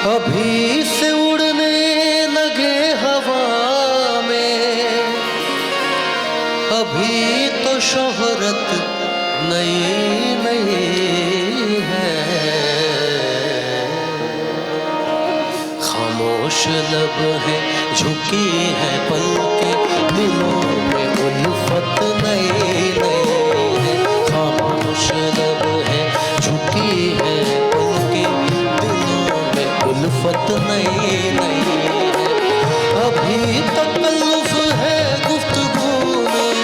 अभी से उड़ने लगे हवा में, अभी तो शोहरत नई नई है। खामोश लब है, झुकी है पलकें, दिलों में उल्फत नई नई है। खामोश लब है, झुकी है पलकें, दिलों में उल्फत नई नई है। अभी तकल्लुफ है गुफ्तगू में,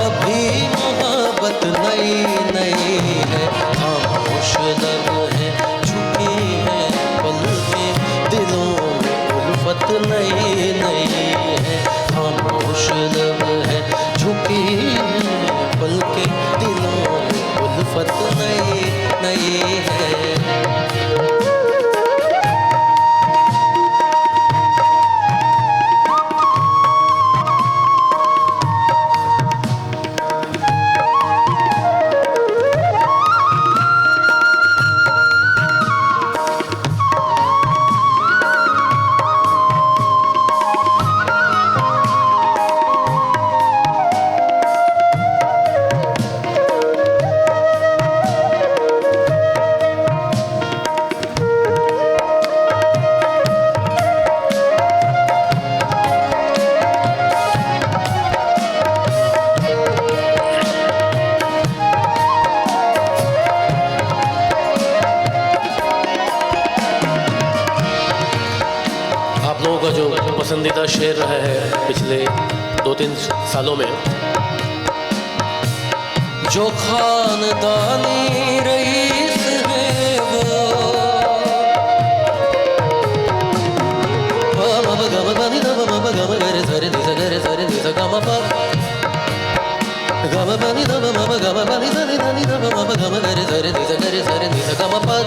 अभी मोहब्बत नई नई है। खामोश लब है, झुकी है पलकें, दिलों में उल्फत नई नई है। खामोश लब है, झुकी है पलकें, दिलों में उल्फत नई नई है। जो पसंदीदा शेर रहा है पिछले 2-3 सालों में, जो खानदानी रईस है वो,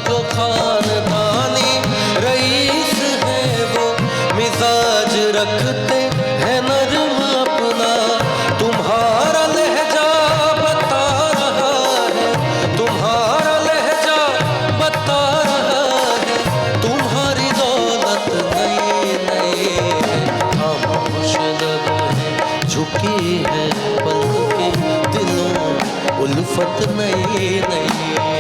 जो खानदानी रईस है वो, मिजाज रखते हैं नर्म अपना। तुम्हारा लहजा बता रहा है, तुम्हारा लहजा बता रहा है, तुम्हारी दौलत नई नई है। खामोश लब है, झुकी है पलकें, दिलों उल्फत नई नई है।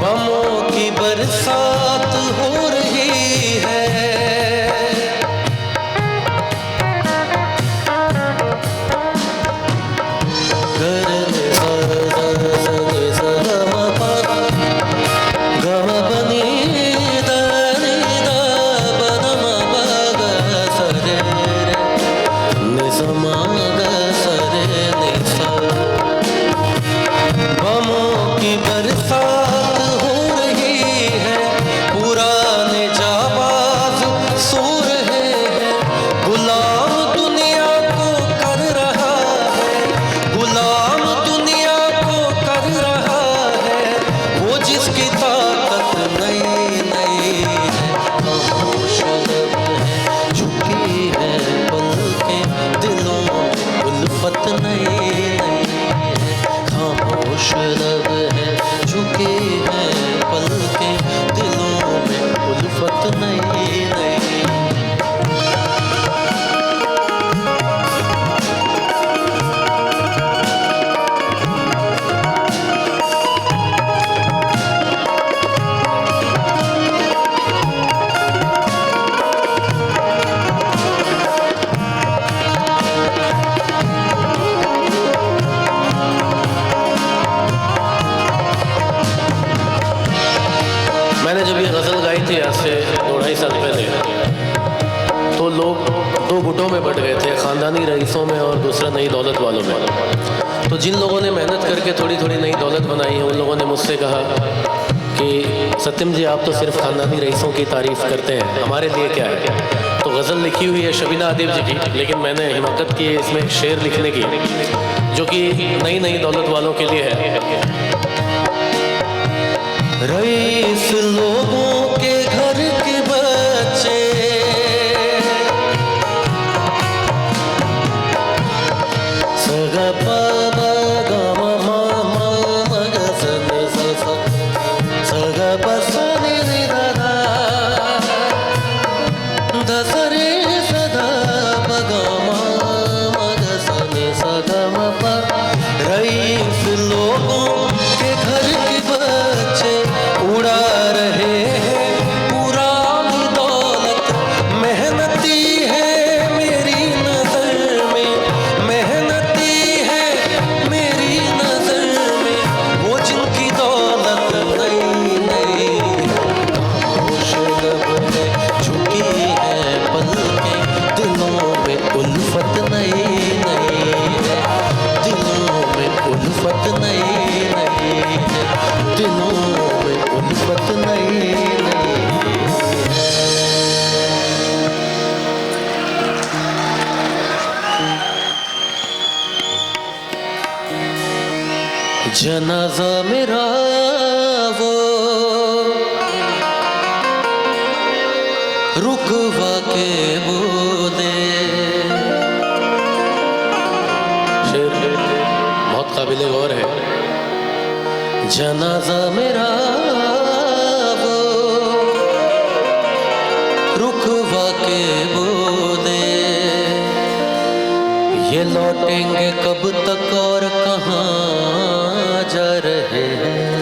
बमों की बरसात हो रही है, बमों की बरसात हो रही है, ख़ानदानी रईसों में और दूसरा नई दौलत वालों में। तो जिन लोगों ने मेहनत करके थोड़ी थोड़ी नई दौलत बनाई है, उन लोगों ने मुझसे कहा कि सत्यम जी आप तो सिर्फ ख़ानदानी रईसों की तारीफ़ करते हैं, हमारे लिए क्या है। तो गज़ल लिखी हुई है शबीना आदिब जी की, लेकिन मैंने हिम्मत की है इसमें शेर लिखने की, जो कि नई नई दौलत वालों के लिए है। रईस लोगों के घर के बच्चे सगा पामा गामा मामा मगा सने ससा सगा पसने निदादा दसरे सदा बगामा मगा सने सगा मपा। रईस लोगों के घर के बच्चे उड़ा रहे हैं पुरानी दौलत, मेहनती है मेरी नजर में, मेहनती है मेरी नजर में, वो जिनकी दौलत नई नई खामोश लब में झुकी है पलकें, दिलों में उल्फत नई नई है, दिलों में उल्फत नई नई है, दिलों में उल्फत नई नई है। जनाजा मेरा वो रुकवा के बोले, शेर बहुत काबिल गौर है। जनाजा मेरा वो रुकवा के बोले, ये लौटेंगे कब तक और कहाँ जा रहे हैं।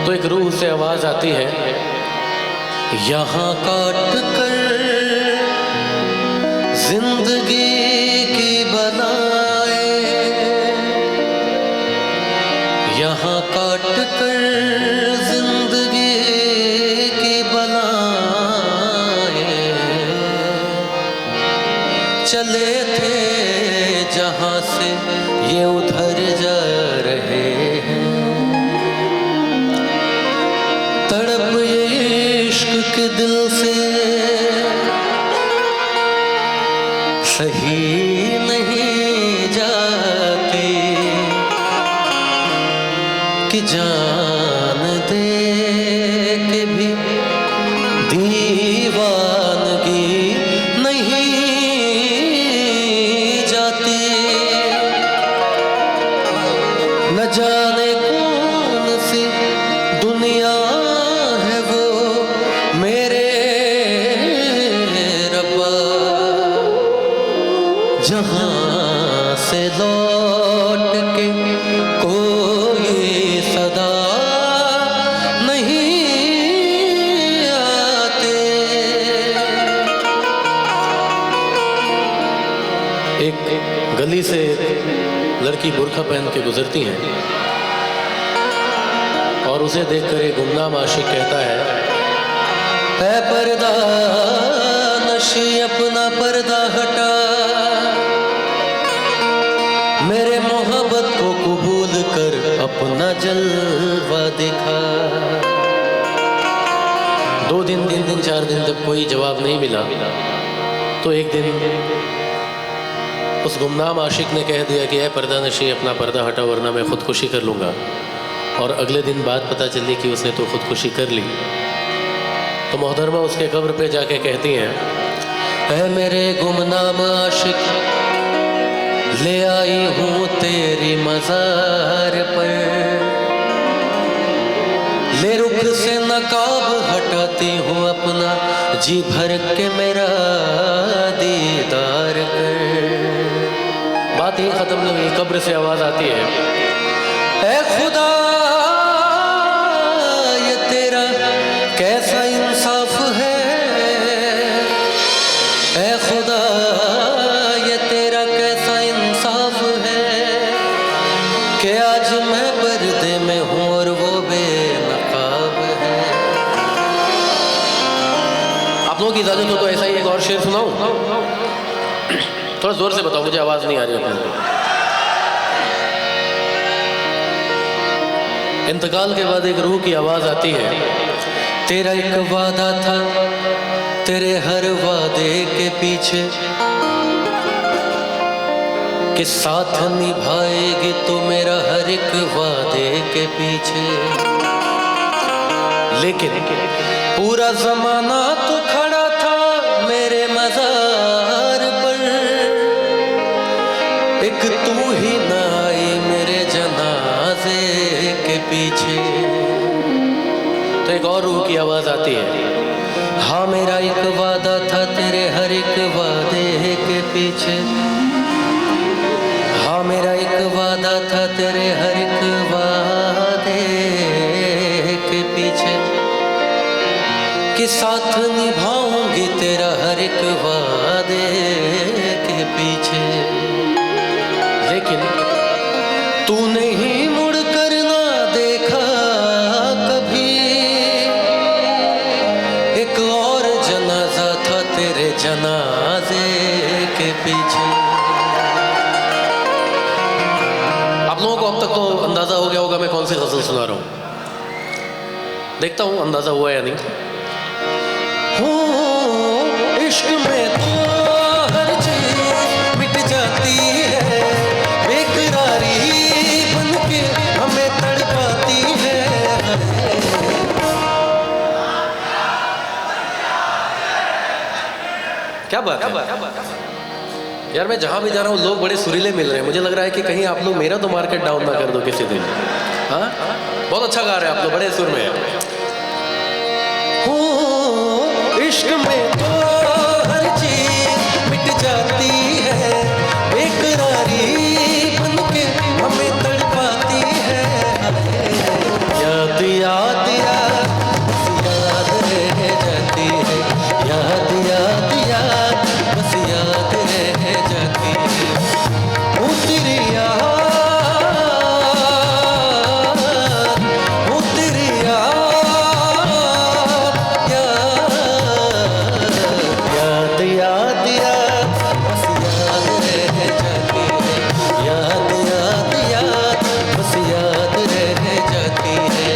तो एक रूह से आवाज़ आती है, यहाँ काट कर जिंदगी की बनाए, यहाँ काट कर जिंदगी की बनाए, चले थे जहाँ से ये उधर जा रहे हैं। तड़प ये इश्क के दिल से सही नहीं जाती कि जान दे के भी दीवानगी नहीं जाती। न जाने कौन सी दुनिया है वो मेरे रब्बा, जहाँ से लौट के कोई सदा नहीं आते। एक गली से लड़की बुर्का पहन के गुजरती है और उसे देखकर एक गुमनाम आशिक कहता है, ऐ पर्दा नशी अपना पर्दा हटा, मेरे मोहब्बत को कबूल कर अपना जलवा दिखा। 2 दिन 3 दिन 4 दिन तक कोई जवाब नहीं मिला। तो एक दिन उस गुमनाम आशिक ने कह दिया कि ऐ पर्दा नशी अपना पर्दा हटा वरना मैं ख़ुदकुशी कर लूँगा। और अगले दिन बात पता चली कि उसने तो ख़ुदकुशी कर ली। तो मोहतरमा उसके कब्र पे जाके कहती हैं, ऐ मेरे गुमनाम आशिक ले आई हूँ तेरी मज़ार पर, ले रुख से नकाब हटाती हूँ अपना, जी भर के मेरा दीदार कर। बात ही ख़त्म नहीं हुई, कब्र से आवाज़ आती है, ऐ खुदा ये तेरा कैसा इंसाफ है, ऐ खुदा ये तेरा कैसा इंसाफ है, कि आज मैं पर्दे में हूँ और वो बेनकाब है। आप लोगों की इजाज़त हो तो ऐसा ही एक और शेर सुनाऊं? थोड़ा जोर से बताओ, मुझे आवाज नहीं आ रही अपने। इंतकाल के बाद एक रूह की आवाज आती है, तेरा एक वादा था, तेरे हर वादे के पीछे कि साथ निभाएगी तो मेरा हर एक वादे के पीछे। लेकिन पूरा जमाना तो खड़ा था मेरे मजार पर, एक तू ही ना आई मेरे जनाजे के पीछे। तो एक और रूह की आवाज आती है, हाँ मेरा एक वादा था तेरे हर एक वादे के पीछे, हाँ मेरा एक वादा था तेरे हर एक वादे के पीछे कि साथ निभाऊंगी तेरा हर एक वादे के पीछे। लेकिन तूने ही मुड़ कर ना देखा कभी, एक और जनाजा था तेरे जनाजे के पीछे। आप लोगों को अब तक तो अंदाजा हो गया होगा मैं कौन सी गजल सुना रहा हूं। देखता हूं अंदाजा हुआ या नहीं। हो इश्क में तो हर चीज मिट जाती है, बेकरारी बनके हमें तड़पाती है। क्या बात है यार, मैं जहां भी जा रहा हूं लोग बड़े सुरीले मिल रहे हैं। मुझे लग रहा है कि कहीं आप लोग मेरा तो मार्केट डाउन ना कर दो किसी दिन। हाँ, बहुत अच्छा गा रहे हैं आप लोग, बड़े सुर में है। हो इश्क में तो हर चीज मिट जाती है, बेकरारी बनके हमें तड़पाती है। याद याद याद याद रह जाती है, याद याद याद बस याद रह जाती है। वो तेरी याद, वो तेरी याद, याद याद याद बस याद रह जाती है, याद याद याद बस याद रह जाती है।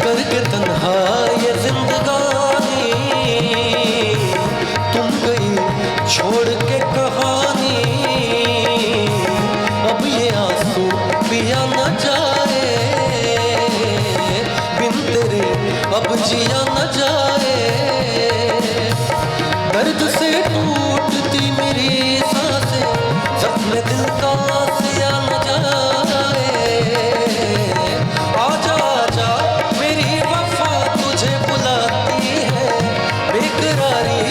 करके तन्हा ये जिंदगानी, तुम गई छोड़ के कहानी। अब ये आंसू पिया न जाए, बिन तेरे अब जिया न जाए। दर्द से टूटती मेरी सांसें, जख्म दिल का सिया न जाए। आजा आजा मेरी वफा तुझे बुलाती है, बेकरारी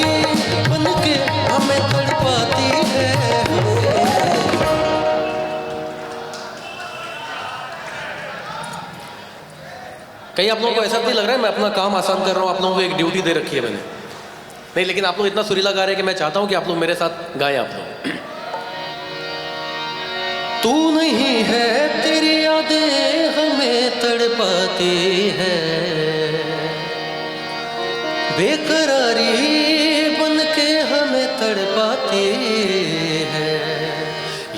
बनके हमें तड़पाती है। कहीं आप लोगों को ऐसा नहीं लग रहा है मैं अपना काम आसान कर रहा हूँ? आप लोगों को एक ड्यूटी दे रखी है मैंने। नहीं, लेकिन आप लोग इतना सुरीला गा रहे हैं कि मैं चाहता हूँ कि आप लोग मेरे साथ गाएं। आप लोग तू नहीं है तेरी यादें हमें तड़पाती है, बेकरारी बनके हमें तड़पाती है।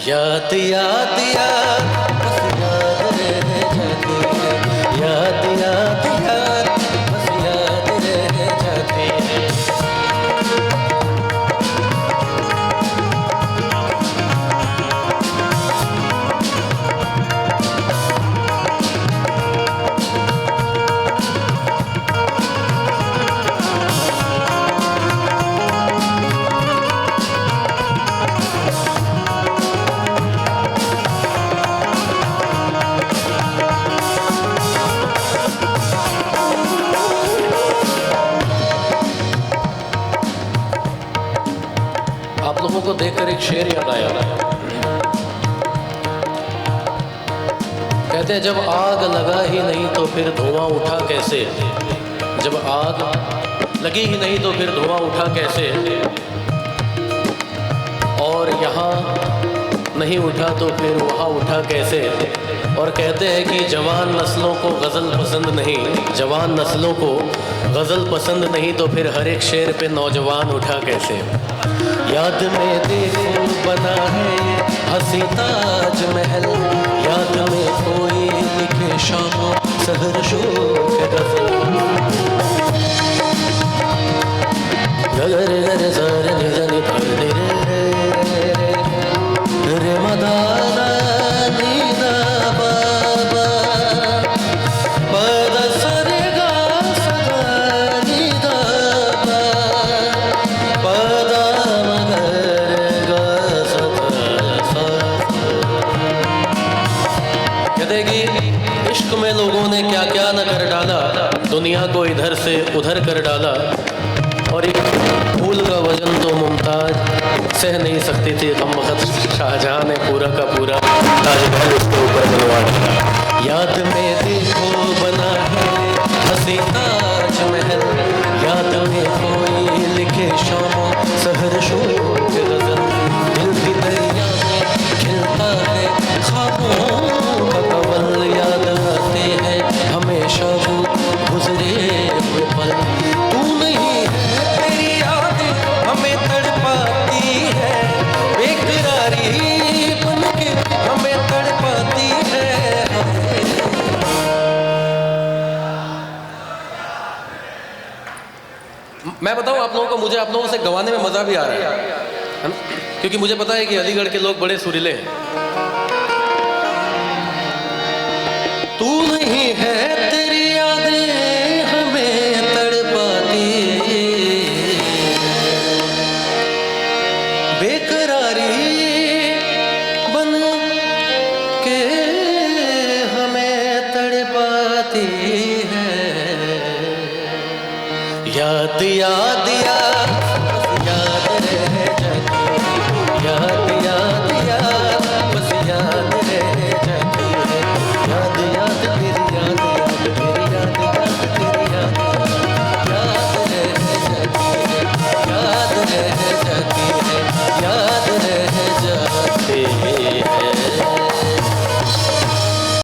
याद याद याद बस याद रह जाती है, याद याद याद बस याद रह जाती है। लोगों को देखकर एक शेर याद आया। कहते हैं जब आग लगा ही नहीं तो फिर धुआं उठा कैसे, जब आग लगी ही नहीं तो फिर धुआं उठा कैसे, और यहाँ नहीं उठा तो फिर वहाँ उठा कैसे। और कहते हैं कि जवान नस्लों को गज़ल पसंद नहीं, जवान नस्लों को गज़ल पसंद नहीं तो फिर हर एक शेर पे नौजवान उठा कैसे। याद में देखो बना है ये हंसी ताज महल, याद में कोई लिखे शामों सहर शोक गज़ल। गगर गर सर निजनि धर रे मदाना नीदा बाबा पद सरे गा सदा नीदा पद मगर गा सदा सा। कहते कि इश्क में लोगों ने क्या क्या न कर डाला, दुनिया को इधर से उधर कर डाला, और एक फूल का वजन तो मुमताज सह नहीं सकती थी, गमबख्त शाहजहां ने पूरा का पूरा ताजमहल उसके ऊपर बनवा दिया। याद में देखो बना है हंसी ताज महल, याद में कोई लिखे शामों सहर शोक गज़ल। दिल भी दरिया में खिलता है ख्वाबों का कवल, याद आते हैं हमेशा वो गुजरे हुए पल। तू नहीं है तेरी याद हमें तड़पाती है, बेकरारी बन के हमें तड़पाती है। मैं बताऊं आप लोगों को, मुझे आप लोगों से गवाने में मजा भी आ रहा है ना? क्योंकि मुझे पता है कि अलीगढ़ के लोग बड़े सुरीले हैं। तू नहीं है तेरी यादें हमें तड़पाती, बेकरारी बन के हमें तड़पाती है। याद